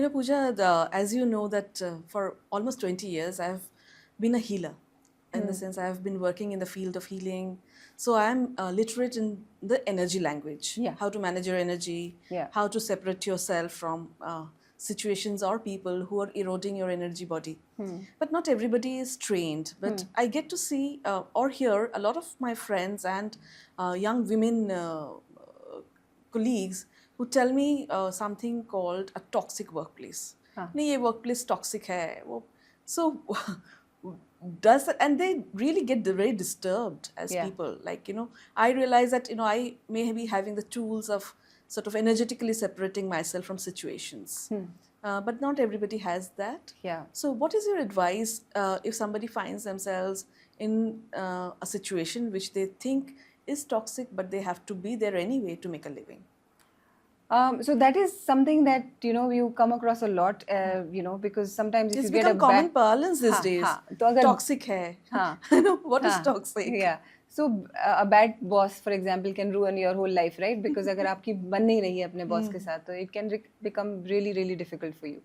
Pooja, as you know that for almost 20 years, I've been a healer. In the sense, I've been working in the field of healing. So I'm literate in the energy language, Yeah. how to manage your energy, Yeah. how to separate yourself from situations or people who are eroding your energy body. But not everybody is trained. But I get to see or hear a lot of my friends and young women colleagues who tell me something called a toxic workplace. नहीं ये workplace toxic है वो so does and they really get very disturbed as Yeah. people, like I realize that I may be having the tools of sort of energetically separating myself from situations, but not everybody has that. Yeah. So what is your advice if somebody finds themselves in a situation which they think is toxic, but they have to be there anyway to make a living? So that is something that you come across a lot, because sometimes if It's you get a become common bad parlance these हाँ days. हाँ तो अगर Toxic है. हाँ What is हाँ toxic? yeah. So a bad boss, for example, can ruin your whole life, right? Because अगर आपकी बन नहीं रही है अपने boss के साथ, तो it can become really really difficult for you.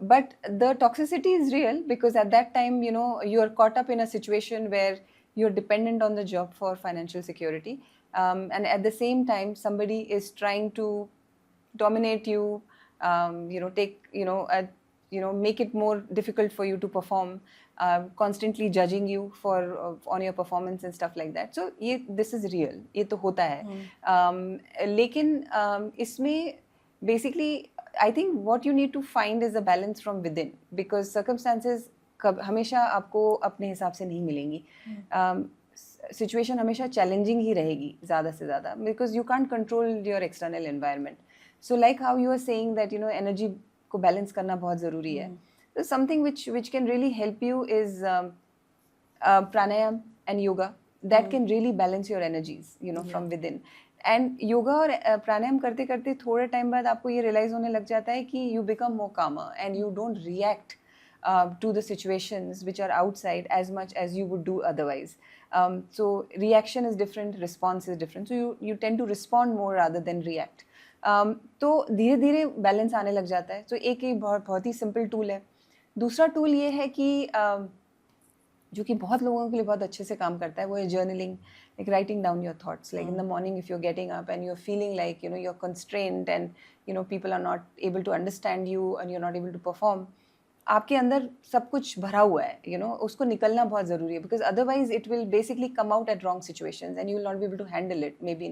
But the toxicity is real because at that time you are caught up in a situation where you're dependent on the job for financial security, and at the same time somebody is trying to dominate you, make it more difficult for you to perform, constantly judging you for on your performance and stuff like that. So this is real, ये तो होता है. लेकिन इसमें basically I think what you need to find is a balance from within, because circumstances हमेशा आपको अपने हिसाब से नहीं मिलेंगी. Situation हमेशा challenging ही रहेगी ज़्यादा से ज़्यादा, because you can't control your external environment. So like how you were saying that energy को balance करना बहुत ज़रूरी है. So something which can really help you is pranayam and yoga. That can really balance your energies, from within. And yoga और प्राणायाम करते करते थोड़े time बाद आपको ये रियलाइज होने लग जाता है कि you become more calmer and you don't react to the situations which are outside as much as you would do otherwise. So reaction is different, response is different. So you tend to respond more rather than react. तो धीरे धीरे balance आने लग जाता है. तो एक ही बहुत ही सिंपल टूल है. दूसरा टूल ये है कि जो कि बहुत लोगों के लिए बहुत अच्छे से काम करता है, वो है journaling, like writing down your thoughts. Like in the morning, if you're getting up and you're feeling like you're constrained and people are not able to understand you and you're not able to perform, आपके अंदर सब कुछ भरा हुआ है, उसको निकलना बहुत ज़रूरी है, because otherwise it will basically come out at wrong situations and you will not be able to handle it. Maybe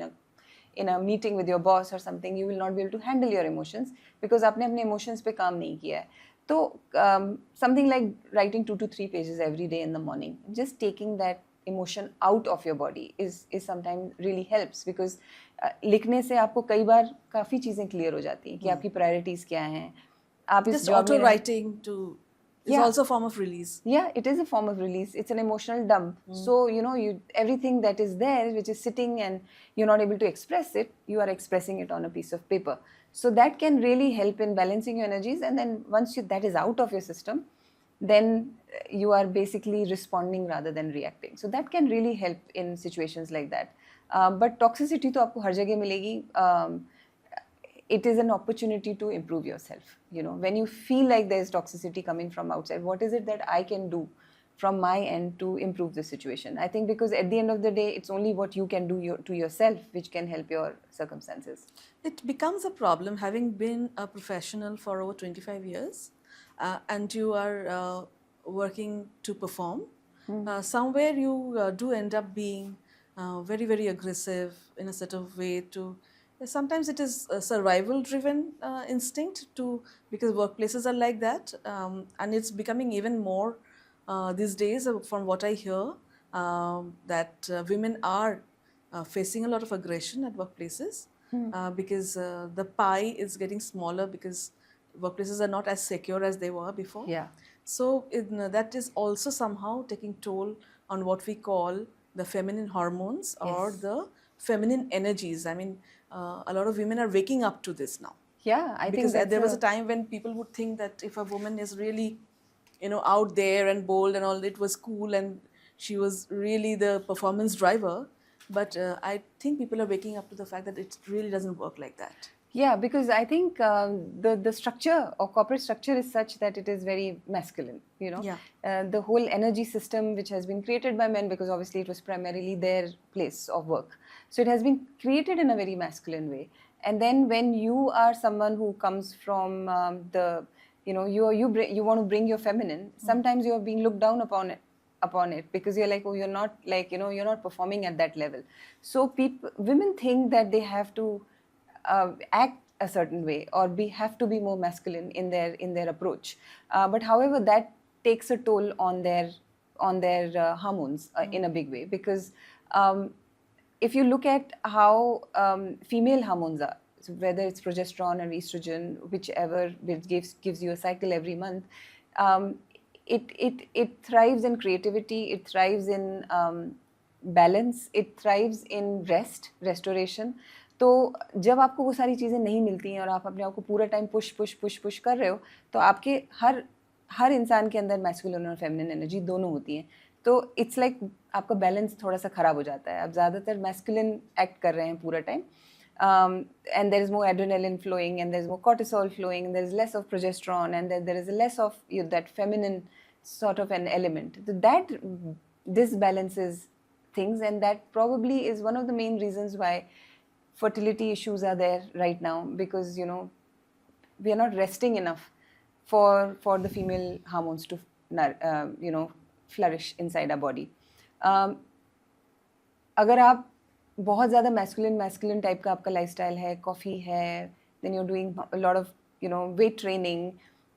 in a meeting with your boss or something, you will not be able to handle your emotions because आपने अपने emotions पे काम नहीं किया है. So something like writing 2 to 3 pages every day in the morning, just taking that emotion out of your body is sometimes really helps, because लिखने से आपको कई बार काफ़ी चीज़ें clear हो जाती हैं कि आपकी priorities क्या हैं. आप इस Just job auto में writing to is also a form of release. Yeah, it is a form of release. It's an emotional dump. So everything that is there, which is sitting and you're not able to express it, you are expressing it on a piece of paper. So that can really help in balancing your energies. And then once that is out of your system, then you are basically responding rather than reacting. So that can really help in situations like that. But toxicity तो आपको हर जगह मिलेगी. It is an opportunity to improve yourself. When you feel like there's toxicity coming from outside, what is it that I can do from my end to improve the situation? I think because at the end of the day, it's only what you can do to yourself which can help your circumstances. It becomes a problem having been a professional for over 25 years and you are working to perform. Somewhere you do end up being very, very aggressive in a sort of way to. Sometimes it is a survival-driven instinct because workplaces are like that, and it's becoming even more these days. From what I hear, that women are facing a lot of aggression at workplaces because the pie is getting smaller because workplaces are not as secure as they were before. Yeah. So that is also somehow taking toll on what we call the feminine hormones or the feminine energies. I mean, a lot of women are waking up to this now. Yeah, I because think there was a time when people would think that if a woman is really, out there and bold and all, it was cool and she was really the performance driver. But I think people are waking up to the fact that it really doesn't work like that. Yeah, because I think the structure or corporate structure is such that it is very masculine. Yeah. The whole energy system which has been created by men, because obviously it was primarily their place of work. So it has been created in a very masculine way. And then when you are someone who comes from the, you want to bring your feminine, sometimes you are being looked down upon it because you're like, oh, you're not like, you're not performing at that level. So women think that they have to act a certain way or have to be more masculine in their approach. But however, that takes a toll on their hormones in a big way, because if you look at how female hormones are, so whether it's progesterone or estrogen, whichever, which gives you a cycle every month, um, it thrives in creativity, it thrives in balance, it thrives in restoration. तो जब आपको वो सारी चीज़ें नहीं मिलती हैं और आप अपने आप को पूरा टाइम पुश कर रहे हो, तो आपके हर इंसान के अंदर मैस्कुलिन और फेमिनिन एनर्जी दोनों होती हैं. तो इट्स लाइक आपका बैलेंस थोड़ा सा ख़राब हो जाता है. आप ज़्यादातर मैस्कुलिन एक्ट कर रहे हैं पूरा time, and there is more adrenaline flowing, and there is more cortisol flowing, and there is less of progesterone, and then there is less of that feminine sort of an element. So that disbalances things, and that probably is one of the main reasons why fertility issues are there right now, because we are not resting enough for the female hormones to flourish inside our body. अगर आप बहुत ज़्यादा masculine type का आपका lifestyle है, coffee है, then you're doing a lot of weight training,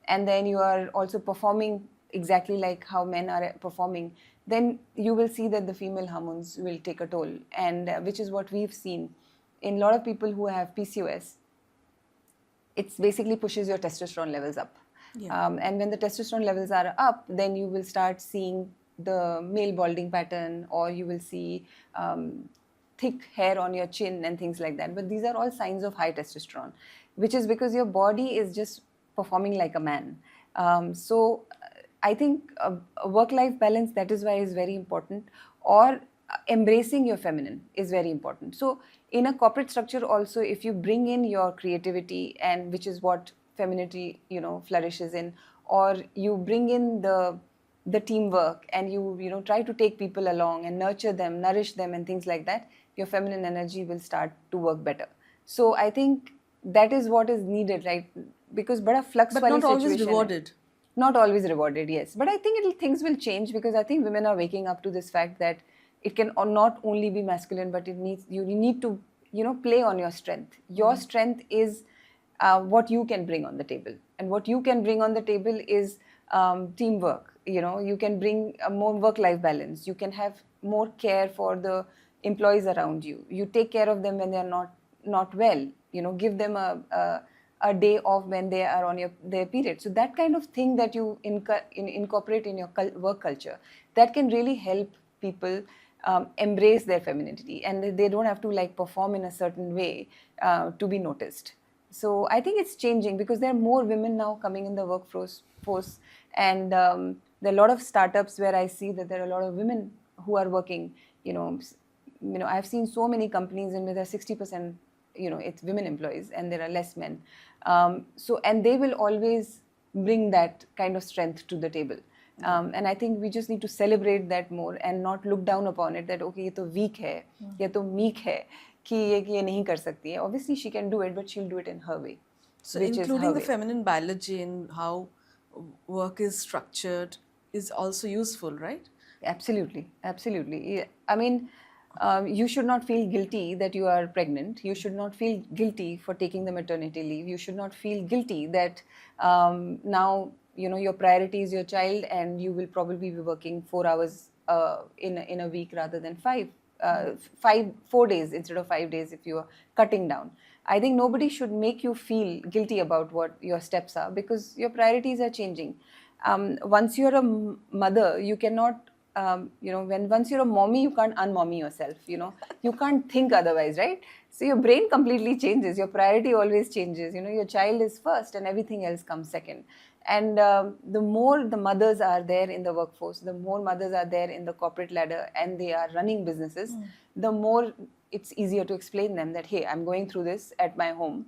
and then you are also performing exactly like how men are performing, then you will see that the female hormones will take a toll, and which is what we've seen in a lot of people who have PCOS. It basically pushes your testosterone levels up. Yeah. And when the testosterone levels are up, then you will start seeing the male balding pattern, or you will see thick hair on your chin and things like that. But these are all signs of high testosterone, which is because your body is just performing like a man. So I think a work-life balance, that is why, is very important. Or embracing your feminine is very important. So in a corporate structure also, if you bring in your creativity, and which is what femininity flourishes in, or you bring in the teamwork, and you try to take people along and nurture them, nourish them, and things like that, your feminine energy will start to work better. So I think that is what is needed, right? Because bada flux But wali not always situation hai. rewarded. Not always rewarded, yes. But I think things will change, because I think women are waking up to this fact that it can not only be masculine, but you need to play on your strength. Your strength is what you can bring on the table, and what you can bring on the table is teamwork. You can bring a more work-life balance. You can have more care for the employees around you. You take care of them when they are not well. Give them a day off when they are on their period. So that kind of thing that you incorporate in your work culture, that can really help people embrace their femininity, and they don't have to perform in a certain way to be noticed. So I think it's changing, because there are more women now coming in the workforce, and there are a lot of startups where I see that there are a lot of women who are working. I've seen so many companies in which there are 60%, it's women employees, and there are less men. And they will always bring that kind of strength to the table. And I think we just need to celebrate that more, and not look down upon it that, okay, ये तो weak है, ये तो meek है, कि ये नहीं कर सकती है. Obviously, she can do it, but she'll do it in her way. So including the feminine biology in how work is structured is also useful, right? Absolutely. I mean, you should not feel guilty that you are pregnant. You should not feel guilty for taking the maternity leave. You should not feel guilty that now your priority is your child, and you will probably be working 4 hours in a week rather than 4 days instead of 5 days if you are cutting down. I think nobody should make you feel guilty about what your steps are, because your priorities are changing. Once you're a mother, you cannot, once you're a mommy, you can't unmommy yourself, you can't think otherwise, right? So your brain completely changes, your priority always changes, your child is first and everything else comes second. And the more the mothers are there in the workforce, the more mothers are there in the corporate ladder, and they are running businesses, the more it's easier to explain them that, hey, I'm going through this at my home.